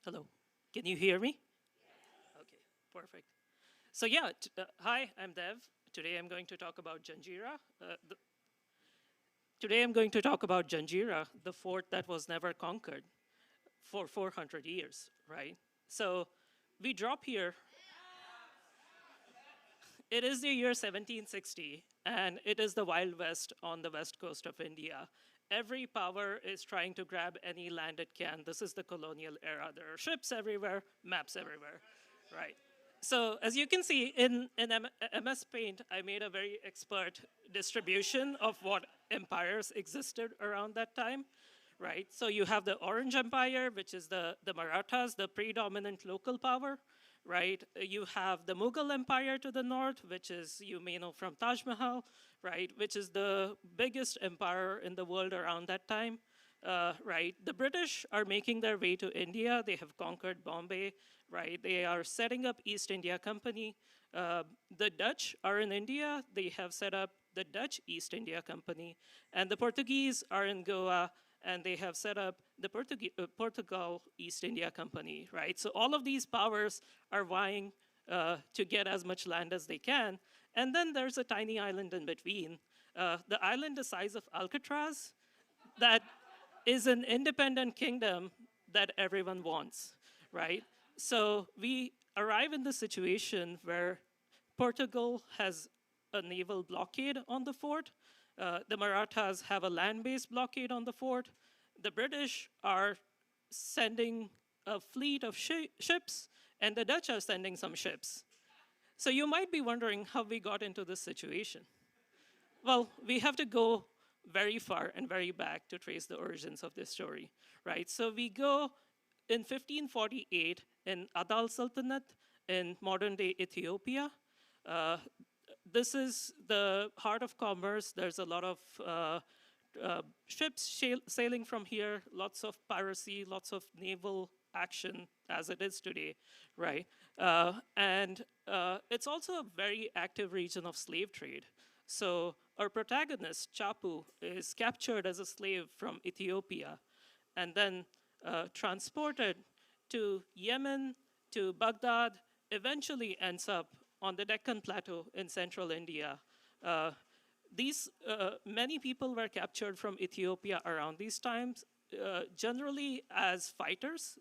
Hello, can you hear me? Okay, perfect. So yeah, hi, I'm Dev. Today I'm going to talk about Janjira. Today I'm going to talk about Janjira, the fort that was never conquered for 400 years, right? So we drop here. It is the year 1760, and it is the Wild West on the west coast of India. Every power is trying to grab any land it can. This is the colonial era. There are ships everywhere, maps everywhere, right? So as you can see in MS Paint, I made a very expert distribution of what empires existed around that time, right? So you have the Orange Empire, which is the Marathas, the predominant local power, right? You have the Mughal Empire to the north, which is, you may know from Taj Mahal, right? Which is the biggest empire in the world around that time, right? The British are making their way to India. They have conquered Bombay, right? They are setting up East India Company. The Dutch are in India. They have set up the Dutch East India Company. And the Portuguese are in Goa, and they have set up the Portugal East India Company, right? So all of these powers are vying to get as much land as they can. And then there's a tiny island in between. The island the size of Alcatraz that is an independent kingdom that everyone wants, right? So we arrive in the situation where Portugal has a naval blockade on the fort. The Marathas have a land-based blockade on the fort. The British are sending a fleet of ships, and the Dutch are sending some ships. So you might be wondering how we got into this situation. Well, we have to go very far and very back to trace the origins of this story, right? So we go in 1548 in Adal Sultanate in modern-day Ethiopia. Uh, this is the heart of commerce. There's a lot of ships sailing from here, lots of piracy, lots of naval action as it is today, right? And it's also a very active region of slave trade. So our protagonist, Chapu, is captured as a slave from Ethiopia and then transported to Yemen, to Baghdad, eventually ends up on the Deccan Plateau in central India. Uh, many people were captured from Ethiopia around these times, generally as fighters,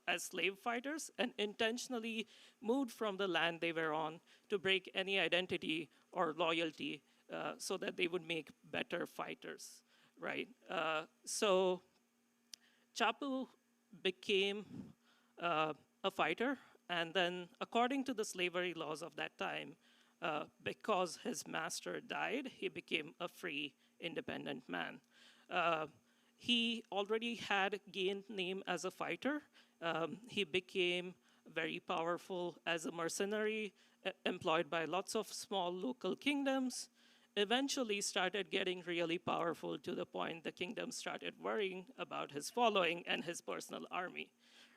as slave fighters, and intentionally moved from the land they were on to break any identity or loyalty so that they would make better fighters, right? So Chapu became a fighter, and then according to the slavery laws of that time, because his master died, he became a free, independent man. He already had gained name as a fighter. He became very powerful as a mercenary, employed by lots of small local kingdoms. Eventually started getting really powerful to the point the kingdom started worrying about his following and his personal army,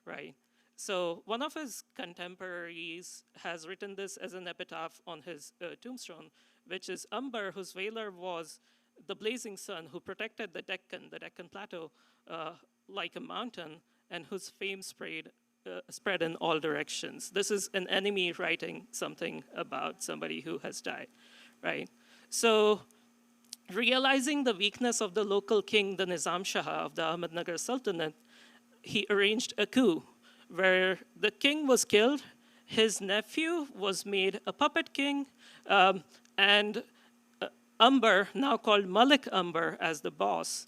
right? So one of his contemporaries has written this as an epitaph on his tombstone, which is Umber, whose valor was the blazing sun, who protected the Deccan Plateau, like a mountain, and whose fame spread in all directions. This is an enemy writing something about somebody who has died, right? So realizing the weakness of the local king, the Nizam Shah of the Ahmednagar Sultanate, he arranged a coup where the king was killed, his nephew was made a puppet king, and Umber, now called Malik Umber as the boss,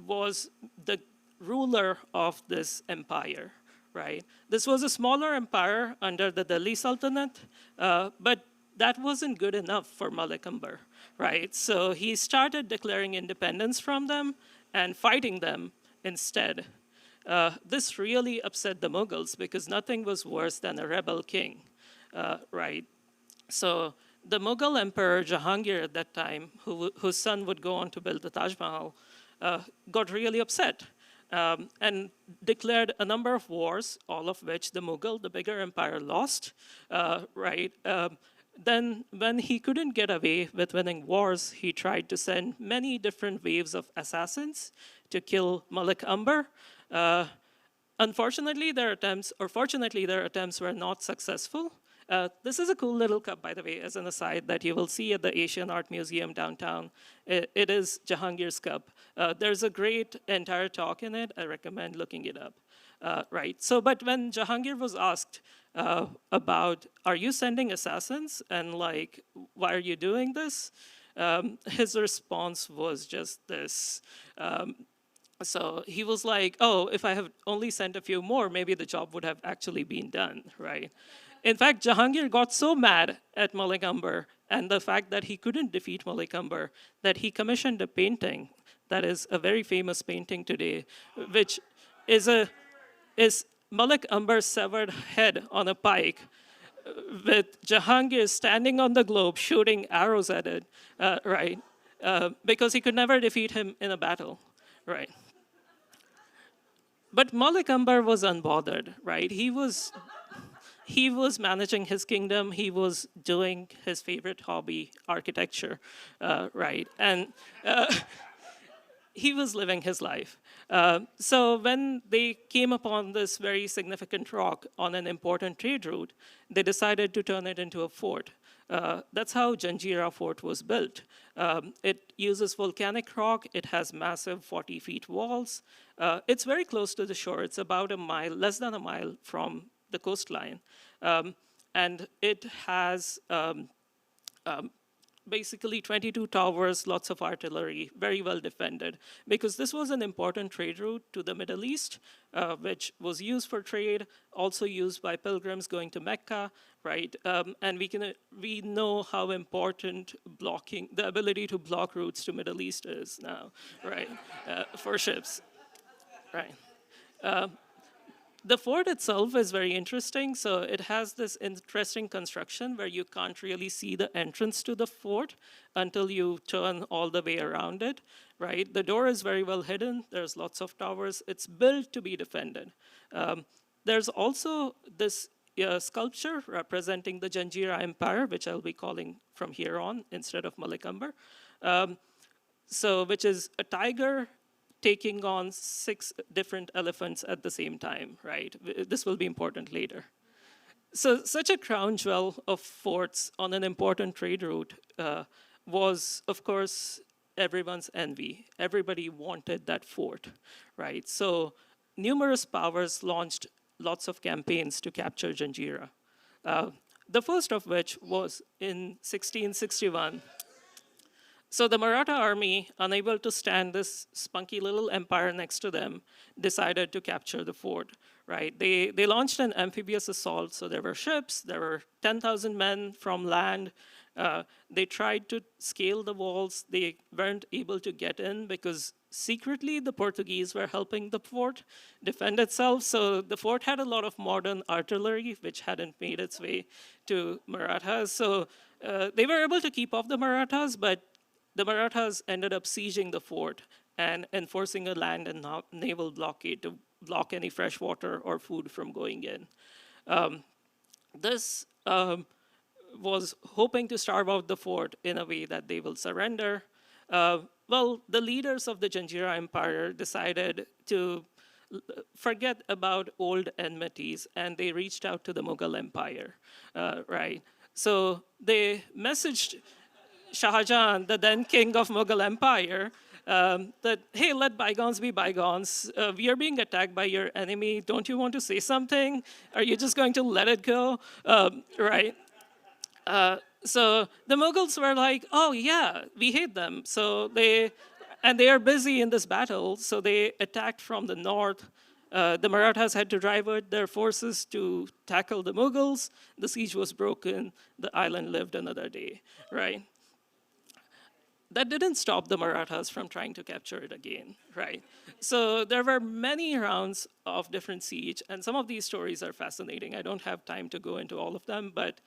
was the ruler of this empire, right? This was a smaller empire under the Delhi Sultanate, but that wasn't good enough for Malik Umber, right? So he started declaring independence from them and fighting them instead. This really upset the Mughals because nothing was worse than a rebel king, right? So the Mughal Emperor Jahangir at that time, whose son would go on to build the Taj Mahal, got really upset and declared a number of wars, all of which the Mughal, the bigger empire, lost, right? Then when he couldn't get away with winning wars, he tried to send many different waves of assassins to kill Malik Umber. Unfortunately, their attempts, or fortunately, their attempts were not successful. This is a cool little cup, by the way, as an aside, that you will see at the Asian Art Museum downtown. It is Jahangir's cup. There's a great entire talk in it. I recommend looking it up. Right. So, but when Jahangir was asked about, are you sending assassins? And like, why are you doing this? His response was just this. So he was like, oh, if I have only sent a few more, maybe the job would have actually been done, right? In fact, Jahangir got so mad at Malik Amber and the fact that he couldn't defeat Malik Amber that he commissioned a painting that is a very famous painting today, which is Malik Amber's severed head on a pike with Jahangir standing on the globe shooting arrows at it, right? Because he could never defeat him in a battle, right? But Malik Amber was unbothered, right? He was managing his kingdom. He was doing his favorite hobby, architecture, right? And he was living his life. So when they came upon this very significant rock on an important trade route, they decided to turn it into a fort. That's how Janjira Fort was built. It uses volcanic rock. It has massive 40-feet walls. It's very close to the shore. It's about a mile, less than a mile from the coastline. And it has basically 22 towers, lots of artillery, very well defended, because this was an important trade route to the Middle East, which was used for trade, also used by pilgrims going to Mecca, right? And we know how important blocking, the ability to block routes to Middle East is now, right? For ships, right? The fort itself is very interesting. So it has this interesting construction where you can't really see the entrance to the fort until you turn all the way around it, right? The door is very well hidden. There's lots of towers. It's built to be defended. There's also this sculpture representing the Janjira Empire, which I'll be calling from here on instead of Malik Amber. So which is a tiger taking on 6 different elephants at the same time, right? This will be important later. So such a crown jewel of forts on an important trade route was, of course, everyone's envy. Everybody wanted that fort, right? So numerous powers launched lots of campaigns to capture Janjira. The first of which was in 1661. So the Maratha army, unable to stand this spunky little empire next to them, decided to capture the fort, right? They launched an amphibious assault, so there were ships, there were 10,000 men from land. They tried to scale the walls. They weren't able to get in because secretly the Portuguese were helping the fort defend itself. So the fort had a lot of modern artillery, which hadn't made its way to Marathas. So they were able to keep off the Marathas, but the Marathas ended up sieging the fort and enforcing a land and naval blockade to block any fresh water or food from going in. This was hoping to starve out the fort in a way that they will surrender. Well, the leaders of the Janjira Empire decided to forget about old enmities, and they reached out to the Mughal Empire, right? So they messaged Shah Jahan, the then king of Mughal Empire, that, hey, let bygones be bygones. We are being attacked by your enemy. Don't you want to say something? Are you just going to let it go? Right? So the Mughals were like, oh, yeah, we hate them. So they are busy in this battle. So they attacked from the north. The Marathas had to divert their forces to tackle the Mughals. The siege was broken. The island lived another day, right? That didn't stop the Marathas from trying to capture it again, right? So there were many rounds of different siege, and some of these stories are fascinating. I don't have time to go into all of them, but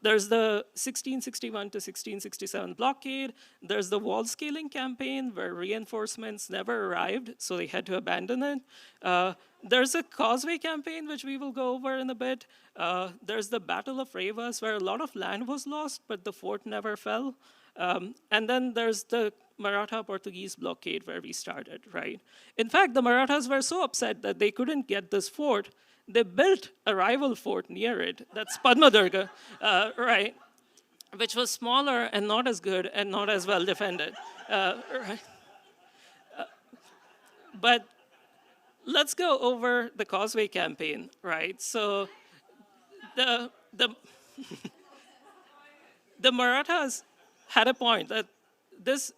there's the 1661 to 1667 blockade. There's the wall scaling campaign where reinforcements never arrived, so they had to abandon it. There's a causeway campaign, which we will go over in a bit. There's the Battle of Revas, where a lot of land was lost, but the fort never fell. And then there's the Maratha-Portuguese blockade where we started, right? In fact, the Marathas were so upset that they couldn't get this fort, they built a rival fort near it, that's Padmadurga, right? Which was smaller and not as good and not as well defended, right? But let's go over the Causeway campaign, right? So the, the, the Marathas had a point that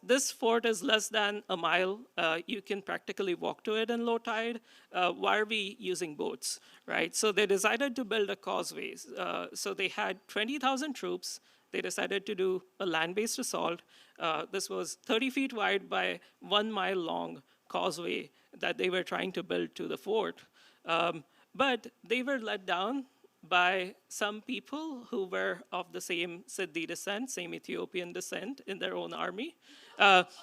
this fort is less than a mile. You can practically walk to it in low tide. Why are we using boats, right? So they decided to build a causeway. So they had 20,000 troops. They decided to do a land-based assault. This was 30 feet wide by 1 mile long causeway that they were trying to build to the fort. But they were let down by some people who were of the same Siddi descent, same Ethiopian descent in their own army.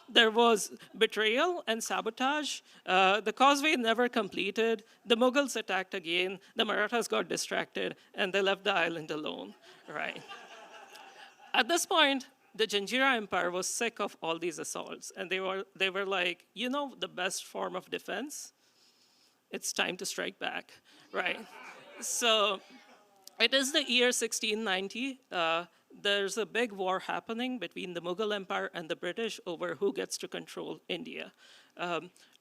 There was betrayal and sabotage. The causeway never completed. The Mughals attacked again. The Marathas got distracted, and they left the island alone, right? At this point, the Janjira Empire was sick of all these assaults, and they were like, you know, the best form of defense? It's time to strike back, right? So it is the year 1690. There's a big war happening between the Mughal Empire and the British over who gets to control India,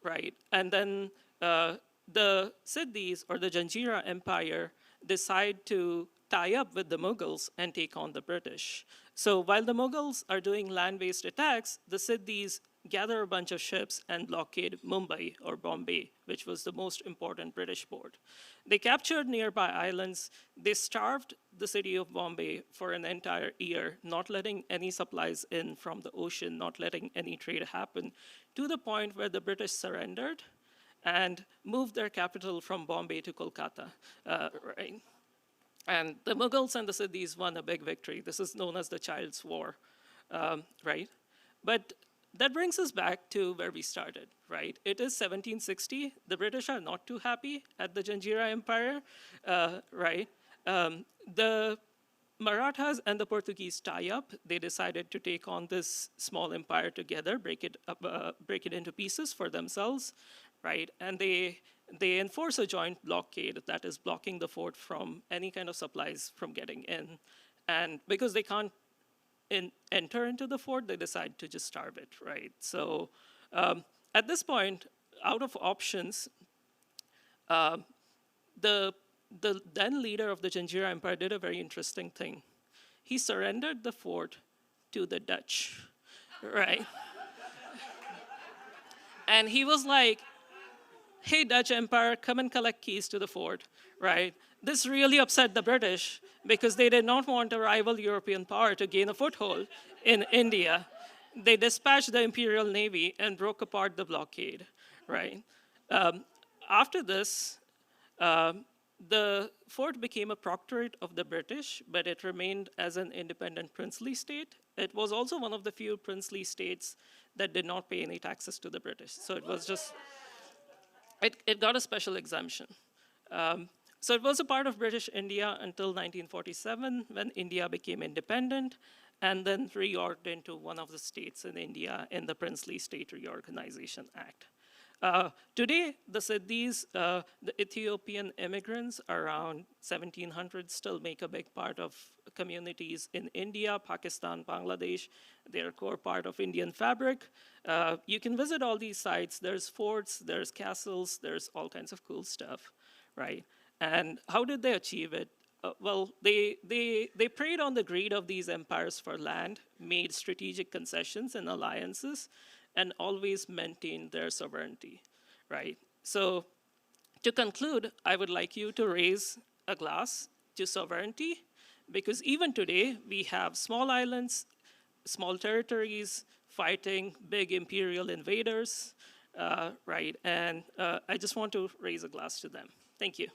right? And then the Siddis, or the Janjira Empire, decide to tie up with the Mughals and take on the British. So while the Mughals are doing land-based attacks, the Siddis gather a bunch of ships and blockade Mumbai, or Bombay, which was the most important British port. They captured nearby islands. They starved the city of Bombay for an entire year, not letting any supplies in from the ocean, not letting any trade happen, to the point where the British surrendered and moved their capital from Bombay to Kolkata, right? And the Mughals and the Siddis won a big victory. This is known as the Child's War, right? But that brings us back to where we started, right? It is 1760. The British are not too happy at the Janjira Empire, right? The Marathas and the Portuguese tie up. They decided to take on this small empire together, break it into pieces for themselves, right? And they enforce a joint blockade that is blocking the fort from any kind of supplies from getting in. And because they can't enter into the fort, they decide to just starve it, right? So at this point, out of options, the then leader of the Janjira Empire did a very interesting thing. He surrendered the fort to the Dutch, right? And he was like, hey, Dutch Empire, come and collect keys to the fort, right? This really upset the British because they did not want a rival European power to gain a foothold in India. They dispatched the Imperial Navy and broke apart the blockade, right? After this, the fort became a proctorate of the British, but it remained as an independent princely state. It was also one of the few princely states that did not pay any taxes to the British. So it was just, it got a special exemption. So it was a part of British India until 1947, when India became independent, and then reorged into one of the states in India in the Princely State Reorganization Act. Today, the Siddis, the Ethiopian immigrants around 1700 still make a big part of communities in India, Pakistan, Bangladesh. They're a core part of Indian fabric. You can visit all these sites. There's forts, there's castles, there's all kinds of cool stuff, right? And how did they achieve it? Well, they preyed on the greed of these empires for land, made strategic concessions and alliances, and always maintained their sovereignty, right? So to conclude, I would like you to raise a glass to sovereignty, because even today, we have small islands, small territories, fighting big imperial invaders, right? And I just want to raise a glass to them. Thank you.